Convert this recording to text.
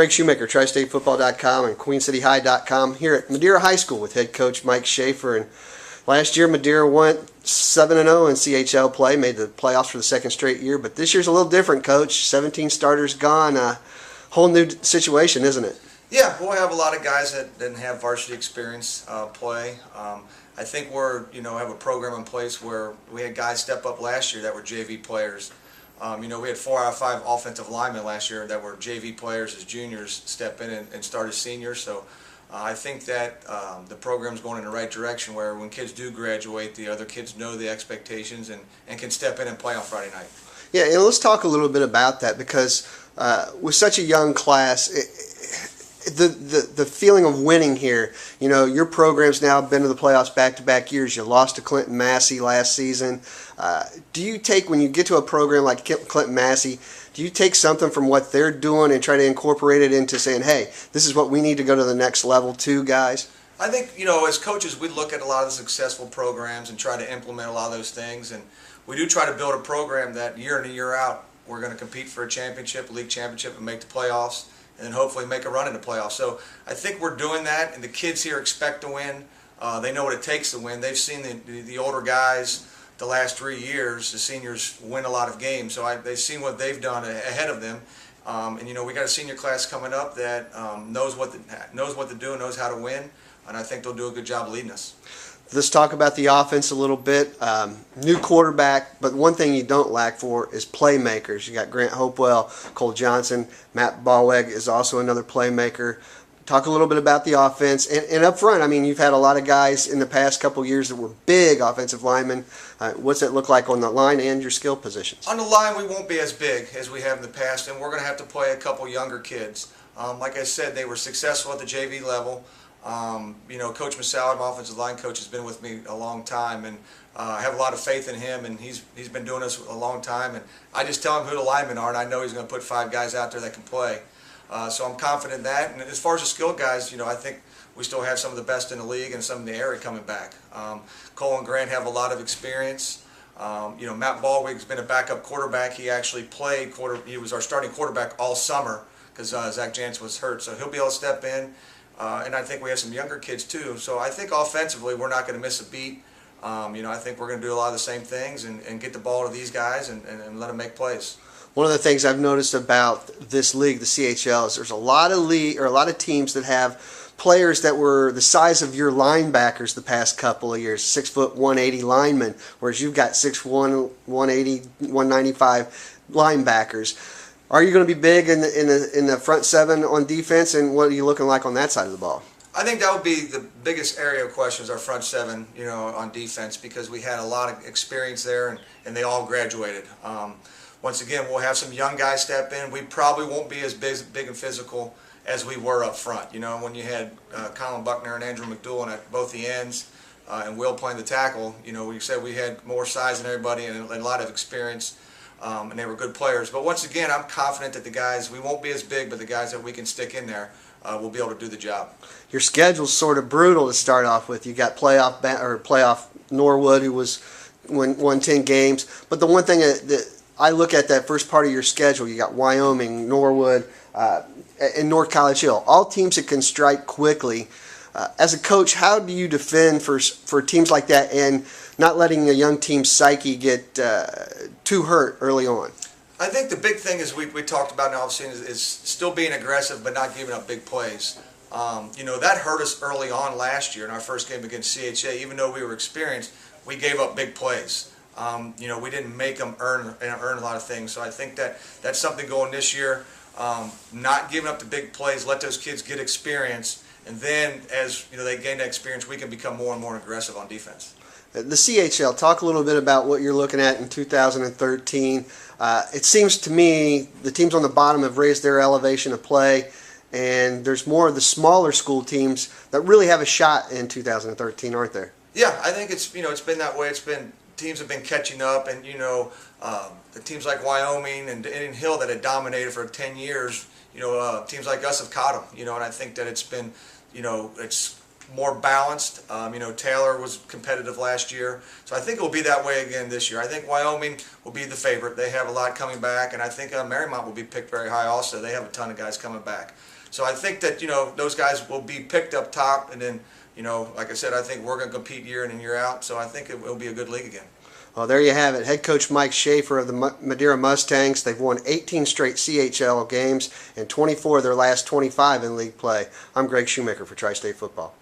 Greg Shoemaker, TriStateFootball.com and QueenCityHigh.com here at Madeira High School with head coach Mike Shafer. And last year Madeira went 7-0 in CHL play, made the playoffs for the second straight year. But this year's a little different, Coach. 17 starters gone, whole new situation, isn't it? Yeah, we'll have a lot of guys that didn't have varsity experience play. I think we're have a program in place where we had guys step up last year that were JV players. We had 4 out of 5 offensive linemen last year that were JV players as juniors step in and start as seniors. So I think that the program's going in the right direction where when kids do graduate, the other kids know the expectations and can step in and play on Friday night. Yeah, and let's talk a little bit about that because with such a young class, the feeling of winning here, your program's now been to the playoffs back-to-back years. You lost to Clinton Massey last season. Do you take, when you get to a program like Clinton Massey, do you take something from what they're doing and try to incorporate it into saying, hey, this is what we need to go to the next level too, guys? I think, as coaches, we look at a lot of the successful programs and try to implement a lot of those things. And we do try to build a program that year in and year out, we're going to compete for a championship, league championship, and make the playoffs, and then hopefully make a run in the playoffs. So I think we're doing that, and the kids here expect to win. They know what it takes to win. They've seen the older guys the last 3 years, the seniors win a lot of games, so they've seen what they've done ahead of them. And we got a senior class coming up that knows what to do, knows how to win, and I think they'll do a good job leading us. Let's talk about the offense a little bit. New quarterback, but one thing you don't lack for is playmakers. You got Grant Hopewell, Cole Johnson, Matt Ballweg is also another playmaker. Talk a little bit about the offense. And up front, you've had a lot of guys in the past couple years that were big offensive linemen. What's it look like on the line and your skill positions? On the line, we won't be as big as we have in the past, and we're going to have to play a couple younger kids. Like I said, they were successful at the JV level. Coach Masala, my offensive line coach, has been with me a long time, and I have a lot of faith in him, and he's been doing this a long time. And I just tell him who the linemen are, and I know he's going to put 5 guys out there that can play. So I'm confident in that. And as far as the skilled guys, I think we still have some of the best in the league and some in the area coming back. Cole and Grant have a lot of experience. Matt Ballweg's been a backup quarterback. He actually played he was our starting quarterback all summer because Zach Jansen was hurt. So he'll be able to step in. And I think we have some younger kids too. So I think offensively we're not going to miss a beat. I think we're going to do a lot of the same things and get the ball to these guys and let them make plays. One of the things I've noticed about this league, the CHL, is there's a lot of teams that have players that were the size of your linebackers the past couple of years, 6 foot 180 linemen, whereas you've got 6'1", 180, 195 linebackers. Are you going to be big in the front seven on defense, and what are you looking like on that side of the ball? I think that would be the biggest area of questions, our front seven, on defense, because we had a lot of experience there, and they all graduated. Once again, we'll have some young guys step in. We probably won't be as big and physical as we were up front. When you had Colin Buckner and Andrew McDougal at both the ends, and Will playing the tackle, we said we had more size than everybody and a lot of experience. And they were good players. But once again, I'm confident that the guys, we won't be as big, but the guys that we can stick in there will be able to do the job. Your schedule's sort of brutal to start off with. You got playoff Norwood, who won 10 games. But the one thing that I look at that first part of your schedule, you got Wyoming, Norwood, and North College Hill, all teams that can strike quickly. As a coach, how do you defend for teams like that and not letting a young team's psyche get too hurt early on? I think the big thing is we talked about now is still being aggressive but not giving up big plays. That hurt us early on last year in our first game against CHA. Even though we were experienced, we gave up big plays. We didn't make them earn a lot of things. So I think that's something going this year. Not giving up the big plays, let those kids get experience, and then as they gain that experience, we can become more and more aggressive on defense. The CHL, talk a little bit about what you're looking at in 2013. It seems to me the teams on the bottom have raised their elevation of play, and there's more of the smaller school teams that really have a shot in 2013, aren't there? Yeah, I think it's been that way. Teams have been catching up, and the teams like Wyoming and Indian Hill that had dominated for 10 years, teams like us have caught them, and I think that it's been, it's more balanced. Taylor was competitive last year, so I think it will be that way again this year. I think Wyoming will be the favorite. They have a lot coming back, and I think Marymount will be picked very high also. They have a ton of guys coming back. So I think that, those guys will be picked up top, and then, like I said, I think we're going to compete year in and year out, so I think it will be a good league again. Well, there you have it. Head coach Mike Shafer of the Madeira Mustangs. They've won 18 straight CHL games and 24 of their last 25 in league play. I'm Greg Shoemaker for Tri-State Football.